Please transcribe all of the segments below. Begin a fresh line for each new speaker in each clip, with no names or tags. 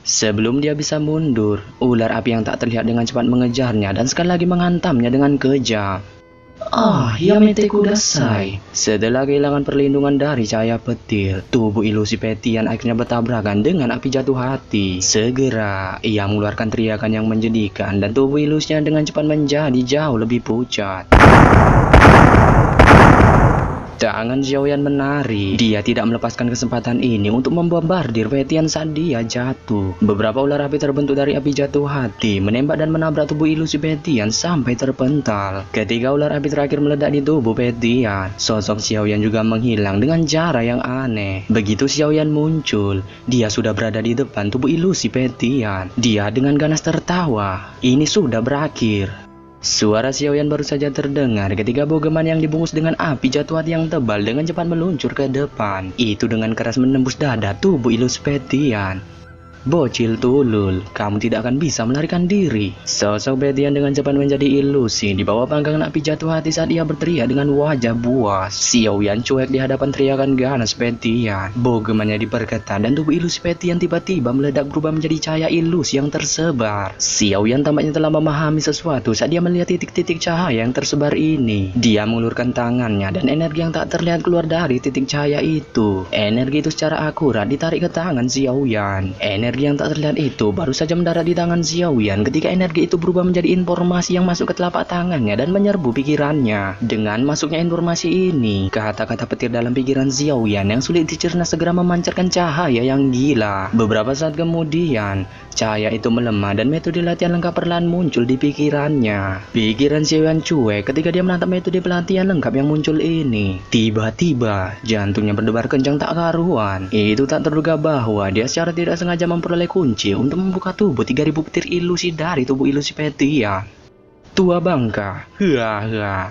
Sebelum dia bisa mundur, ular api yang tak terlihat dengan cepat mengejarnya dan sekali lagi menghantamnya dengan kejam. Yamete Kudasai. Setelah kehilangan perlindungan dari cahaya petir, tubuh ilusi Petian akhirnya bertabrakan dengan api jatuh hati. Segera, ia mengeluarkan teriakan yang menjadikan dan tubuh ilusinya dengan cepat menjadi jauh lebih pucat. Tangan Xiaoyan menari. Dia tidak melepaskan kesempatan ini untuk membombardir Petian saat dia jatuh. Beberapa ular api terbentuk dari api jatuh hati, menembak dan menabrak tubuh ilusi Petian sampai terpental. Ketika ular api terakhir meledak di tubuh Petian, sosok Xiaoyan juga menghilang dengan cara yang aneh. Begitu Xiaoyan muncul, dia sudah berada di depan tubuh ilusi Petian. Dia dengan ganas tertawa. Ini sudah berakhir. Suara Xiaoyan baru saja terdengar ketika bogeman yang dibungkus dengan api jatuh hati yang tebal dengan cepat meluncur ke depan. Itu dengan keras menembus dada tubuh ilus Petian. Bocil tulul, kamu tidak akan bisa melarikan diri. Sosok Petian dengan cepat menjadi ilusi di bawah panggangan api jatuh hati saat ia berteriak dengan wajah buas. Xiaoyan cuek di hadapan teriakan ganas Petian. Bogemannya diperketat dan tubuh ilusi Petian tiba-tiba meledak berubah menjadi cahaya ilusi yang tersebar. Xiaoyan tampaknya telah memahami sesuatu saat dia melihat titik-titik cahaya yang tersebar ini. Dia mengulurkan tangannya dan energi yang tak terlihat keluar dari titik cahaya itu. Energi itu secara akurat ditarik ke tangan Xiaoyan. Energi yang tak terlihat itu baru saja mendarat di tangan Xiaoyan ketika energi itu berubah menjadi informasi yang masuk ke telapak tangannya dan menyerbu pikirannya. Dengan masuknya informasi ini, kata-kata petir dalam pikiran Xiaoyan yang sulit dicerna segera memancarkan cahaya yang gila. Beberapa saat kemudian, cahaya itu melemah dan metode latihan lengkap perlahan muncul di pikirannya. Pikiran Xiaoyan cuek ketika dia menatap metode pelatihan lengkap yang muncul ini. Tiba-tiba, jantungnya berdebar kencang tak karuan. Itu tak terduga bahwa dia secara tidak sengaja memperoleh kunci untuk membuka tubuh 3000 petir ilusi dari tubuh ilusi Petian. Tua bangka,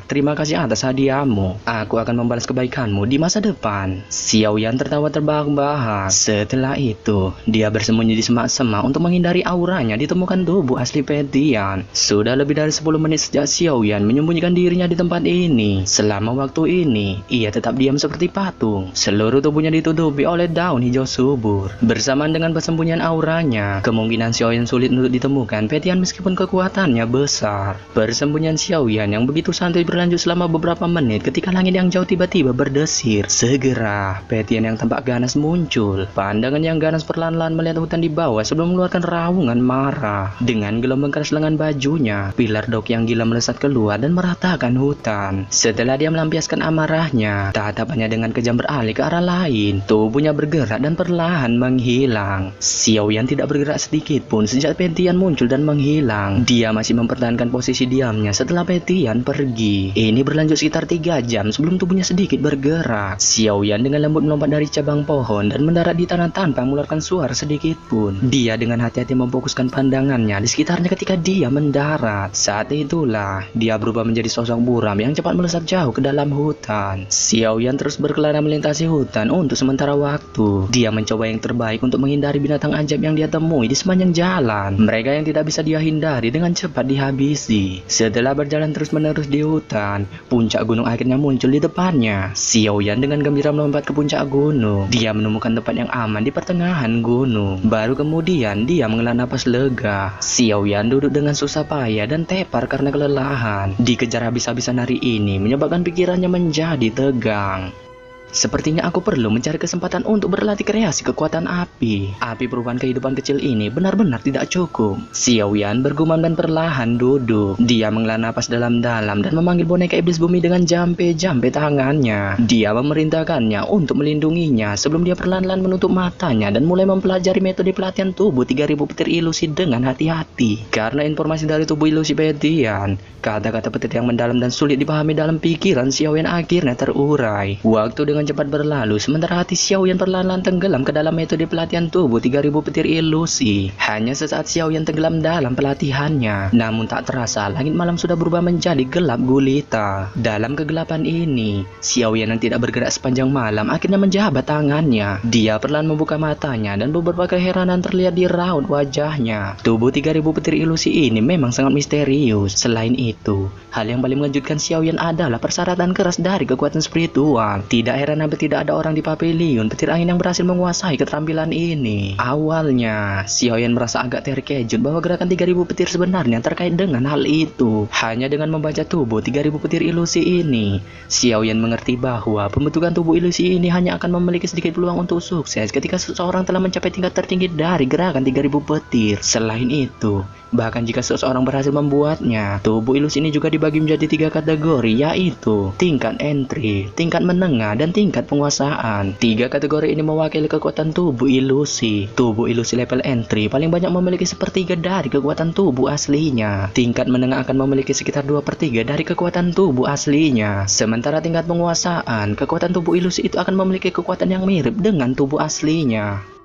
terima kasih atas hadiahmu. Aku akan membalas kebaikanmu di masa depan. Xiaoyan tertawa terbahak-bahak. Setelah itu, dia bersembunyi di semak-semak untuk menghindari auranya ditemukan tubuh asli Petian. Sudah lebih dari 10 menit sejak Xiaoyan menyembunyikan dirinya di tempat ini. Selama waktu ini, ia tetap diam seperti patung. Seluruh tubuhnya ditutupi oleh daun hijau subur. Bersamaan dengan persembunyian auranya, kemungkinan Xiaoyan sulit untuk ditemukan Petian meskipun kekuatannya besar. Persembunyian Xiaoyan yang begitu santai berlanjut selama beberapa menit ketika langit yang jauh tiba-tiba berdesir. Segera, Petian yang tampak ganas muncul. Pandangan yang ganas perlahan-lahan melihat hutan di bawah sebelum mengeluarkan raungan marah. Dengan gelombang keras lengan bajunya, pilar dok yang gila melesat keluar dan meratakan hutan. Setelah dia melampiaskan amarahnya, tatapannya dengan kejam beralih ke arah lain. Tubuhnya bergerak dan perlahan menghilang. Xiaoyan tidak bergerak sedikit pun sejak Petian muncul dan menghilang. Dia masih mempertahankan posisi diamnya setelah Petian pergi. Ini berlanjut sekitar 3 jam sebelum tubuhnya sedikit bergerak. Xiaoyan dengan lembut melompat dari cabang pohon dan mendarat di tanah tanpa mengeluarkan suara sedikit pun. Dia dengan hati-hati memfokuskan pandangannya di sekitarnya ketika dia mendarat. Saat itulah dia berubah menjadi sosok buram yang cepat melesat jauh ke dalam hutan. Xiaoyan terus berkelana melintasi hutan untuk sementara waktu. Dia mencoba yang terbaik untuk menghindari binatang ajaib yang dia temui di sepanjang jalan. Mereka yang tidak bisa dia hindari dengan cepat dihabisi. Setelah berjalan terus-menerus di hutan, puncak gunung akhirnya muncul di depannya. Xiaoyan dengan gembira melompat ke puncak gunung. Dia menemukan tempat yang aman di pertengahan gunung. Baru kemudian dia menghela napas lega. Xiaoyan duduk dengan susah payah dan tepar karena kelelahan. Dikejar habis-habisan hari ini menyebabkan pikirannya menjadi tegang. Sepertinya aku perlu mencari kesempatan untuk berlatih kreasi kekuatan api. Api perubahan kehidupan kecil ini benar-benar tidak cukup. Xiaoyan bergumam dan perlahan duduk. Dia menghela napas dalam-dalam dan memanggil boneka iblis bumi dengan jampe-jampe tangannya. Dia memerintahkannya untuk melindunginya sebelum dia perlahan-lahan menutup matanya dan mulai mempelajari metode pelatihan tubuh 3000 petir ilusi dengan hati-hati. Karena informasi dari tubuh ilusi Petian, kata-kata petir yang mendalam dan sulit dipahami dalam pikiran Xiaoyan akhirnya terurai. Waktu dengan cepat berlalu, sementara hati Xiaoyan perlahan-lahan tenggelam ke dalam metode pelatihan tubuh 3000 petir ilusi. Hanya sesaat Xiaoyan tenggelam dalam pelatihannya, namun tak terasa langit malam sudah berubah menjadi gelap gulita. Dalam kegelapan ini, Xiaoyan yang tidak bergerak sepanjang malam akhirnya menjabat tangannya. Dia perlahan membuka matanya dan beberapa keheranan terlihat di raut wajahnya. Tubuh 3000 petir ilusi ini memang sangat misterius. Selain itu, hal yang paling mengejutkan Xiaoyan adalah persyaratan keras dari kekuatan spiritual. Tidak heran heran hampir tidak ada orang di pavilion petir angin yang berhasil menguasai keterampilan ini. Awalnya, Xiaoyan merasa agak terkejut bahwa gerakan 3000 petir sebenarnya terkait dengan hal itu. Hanya dengan membaca tubuh 3000 petir ilusi ini, Xiaoyan mengerti bahwa pembentukan tubuh ilusi ini hanya akan memiliki sedikit peluang untuk sukses ketika seseorang telah mencapai tingkat tertinggi dari gerakan 3000 petir. Selain itu, bahkan jika seseorang berhasil membuatnya, tubuh ilusi ini juga dibagi menjadi 3 kategori, yaitu tingkat entry, tingkat menengah, dan tingkat penguasaan. 3 kategori ini mewakili kekuatan tubuh ilusi. Tubuh ilusi level entry paling banyak memiliki sepertiga dari kekuatan tubuh aslinya. Tingkat menengah akan memiliki sekitar 2/3 dari kekuatan tubuh aslinya. Sementara tingkat penguasaan, kekuatan tubuh ilusi itu akan memiliki kekuatan yang mirip dengan tubuh aslinya.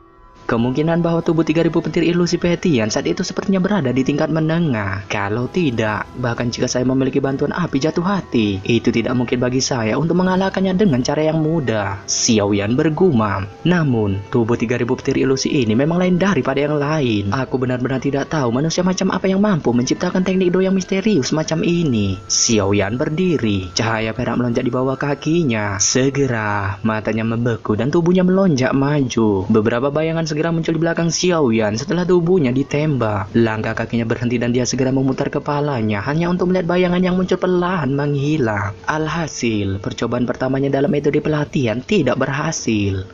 Kemungkinan bahwa tubuh 3000 petir ilusi Petian saat itu sepertinya berada di tingkat menengah. Kalau tidak, bahkan jika saya memiliki bantuan api jatuh hati, itu tidak mungkin bagi saya untuk mengalahkannya dengan cara yang mudah. Xiaoyan bergumam. Namun, tubuh 3000 petir ilusi ini memang lain daripada yang lain. Aku benar-benar tidak tahu manusia macam apa yang mampu menciptakan teknik do yang misterius macam ini. Xiaoyan berdiri, cahaya perak melonjak di bawah kakinya. Segera, matanya membeku dan tubuhnya melonjak maju. Beberapa bayangan segera muncul di belakang Xiaoyan setelah tubuhnya ditembak. Langkah kakinya berhenti dan dia segera memutar kepalanya hanya untuk melihat bayangan yang muncul perlahan menghilang. Alhasil, percobaan pertamanya dalam metode pelatihan tidak berhasil.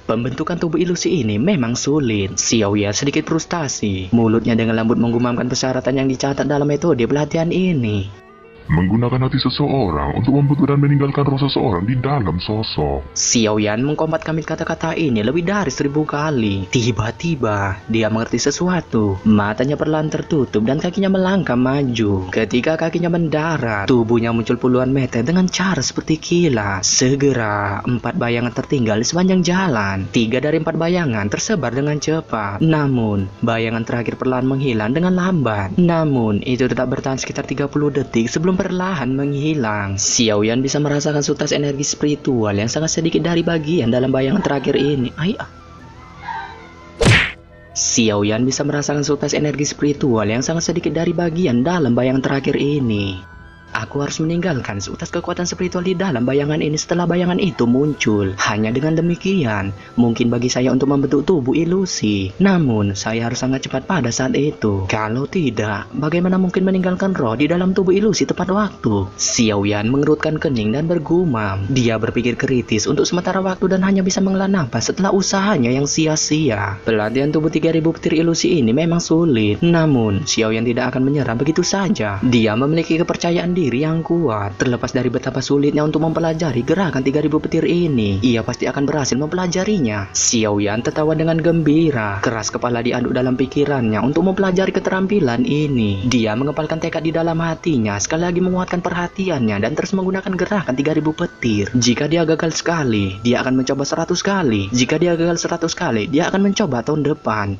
Pembentukan tubuh ilusi ini memang sulit. Xiaoyan sedikit frustasi. Mulutnya dengan lembut menggumamkan persyaratan yang dicatat dalam metode pelatihan ini.
Menggunakan hati seseorang untuk membentuk dan meninggalkan roh seseorang di dalam sosok.
Xiaoyan mengkompatkan kata-kata ini lebih dari 1000 kali. Tiba-tiba, dia mengerti sesuatu. Matanya perlahan tertutup dan kakinya melangkah maju. Ketika kakinya mendarat, tubuhnya muncul puluhan meter dengan cara seperti kilat. Segera, 4 bayangan tertinggal di sepanjang jalan. 3 dari 4 bayangan tersebar dengan cepat. Namun, bayangan terakhir perlahan menghilang dengan lambat. Namun, itu tetap bertahan sekitar 30 detik sebelum perlahan menghilang. Xiaoyan bisa merasakan sutas energi spiritual yang sangat sedikit dari bagian dalam bayangan terakhir ini. Xiaoyan bisa merasakan sutas energi spiritual yang sangat sedikit dari bagian dalam bayangan terakhir ini. Aku harus meninggalkan seutas kekuatan spiritual di dalam bayangan ini setelah bayangan itu muncul. Hanya dengan demikian, mungkin bagi saya untuk membentuk tubuh ilusi. Namun, saya harus sangat cepat pada saat itu. Kalau tidak, bagaimana mungkin meninggalkan roh di dalam tubuh ilusi tepat waktu? Xiaoyan mengerutkan kening dan bergumam. Dia berpikir kritis untuk sementara waktu dan hanya bisa menghela napas setelah usahanya yang sia-sia. Pelatihan tubuh 3000 petir ilusi ini memang sulit. Namun, Xiaoyan tidak akan menyerah begitu saja. Dia memiliki kepercayaan diri yang kuat. Terlepas dari betapa sulitnya untuk mempelajari gerakan 3000 petir ini, ia pasti akan berhasil mempelajarinya. Xiaoyan tertawa dengan gembira. Keras kepala diaduk dalam pikirannya untuk mempelajari keterampilan ini. Dia mengepalkan tekad di dalam hatinya, sekali lagi menguatkan perhatiannya dan terus menggunakan gerakan 3000 petir. Jika dia gagal sekali, dia akan mencoba 100 kali. Jika dia gagal 100 kali, dia akan mencoba tahun depan.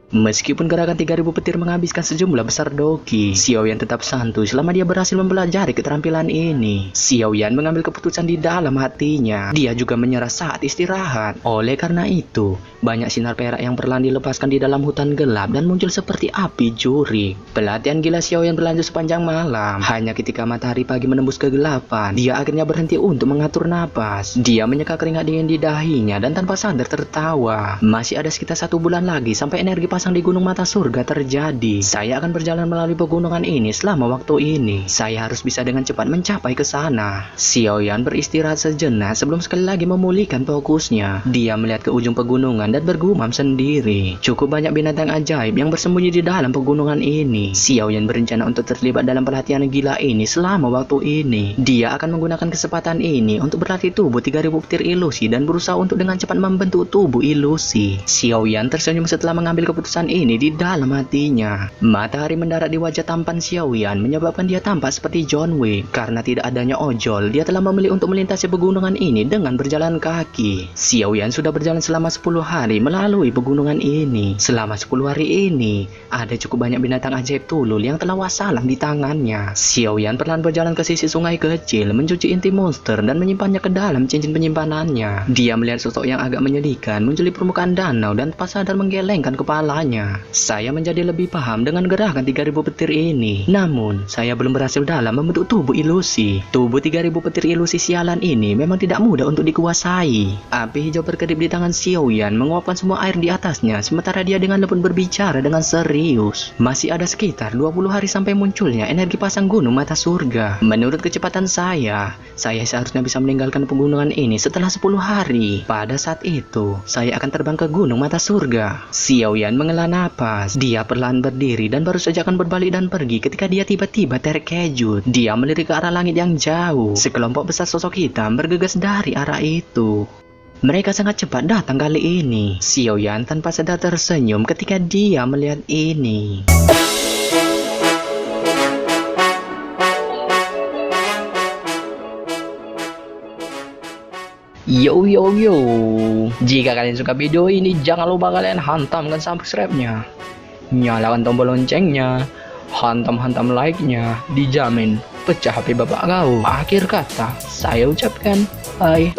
Meskipun gerakan 3000 petir menghabiskan sejumlah besar doki, Xiaoyan tetap santuy selama dia berhasil mempelajari keterampilan ini. Xiaoyan mengambil keputusan di dalam hatinya. Dia juga menyerah saat istirahat. Oleh karena itu, banyak sinar perak yang perlahan dilepaskan di dalam hutan gelap dan muncul seperti api jurik. Pelatihan gila Xiaoyan berlanjut sepanjang malam. Hanya ketika matahari pagi menembus kegelapan, dia akhirnya berhenti untuk mengatur napas. Dia menyeka keringat dingin di dahinya dan tanpa sadar tertawa. Masih ada sekitar 1 bulan lagi sampai energi pasang di gunung mata surga terjadi. Saya akan berjalan melalui pegunungan ini selama waktu ini. Saya harus bisa dengan cepat mencapai ke sana. Xiaoyan beristirahat sejenak sebelum sekali lagi memulihkan fokusnya. Dia melihat ke ujung pegunungan dan bergumam sendiri. Cukup banyak binatang ajaib yang bersembunyi di dalam pegunungan ini. Xiaoyan berencana untuk terlibat dalam pelatihan gila ini selama waktu ini. Dia akan menggunakan kesempatan ini untuk berlatih tubuh 3000 petir ilusi dan berusaha untuk dengan cepat membentuk tubuh ilusi. Xiaoyan tersenyum setelah mengambil keputusan ini di dalam hatinya. Matahari mendarat di wajah tampan Xiaoyan menyebabkan dia tampak seperti John Wick. Karena tidak adanya ojol, dia telah memilih untuk melintasi pegunungan ini dengan berjalan kaki. Xiaoyan sudah berjalan selama 10 hari melalui pegunungan ini. Selama 10 hari ini, ada cukup banyak binatang ajaib tulul yang telah wassalam di tangannya. Xiaoyan perlahan berjalan ke sisi sungai kecil, mencuci inti monster dan menyimpannya ke dalam cincin penyimpanannya. Dia melihat sosok yang agak menyedihkan muncul di permukaan danau dan tanpa sadar menggelengkan kepala. mengelolanya. Saya menjadi lebih paham dengan gerakan 3000 petir ini. Namun, saya belum berhasil dalam membentuk tubuh ilusi. Tubuh 3000 petir ilusi sialan ini memang tidak mudah untuk dikuasai. Api hijau berkedip di tangan Xiaoyan menguapkan semua air di atasnya, sementara dia dengan lembut berbicara dengan serius. Masih ada sekitar 20 hari sampai munculnya energi pasang gunung mata surga. Menurut kecepatan saya seharusnya bisa meninggalkan pegunungan ini setelah 10 hari. Pada saat itu, saya akan terbang ke gunung mata surga. Xiaoyan menghela napas. Dia perlahan berdiri dan baru saja akan berbalik dan pergi ketika dia tiba-tiba terkejut. Dia melirik ke arah langit yang jauh. Sekelompok besar sosok hitam bergegas dari arah itu. Mereka sangat cepat datang kali ini. Xiaoyan tanpa sadar tersenyum ketika dia melihat ini. Yo yo yo, jika kalian suka video ini jangan lupa kalian hantamkan subscribe-nya, nyalakan tombol loncengnya, hantam like-nya, dijamin pecah HP bapak kau. Akhir kata saya ucapkan bye.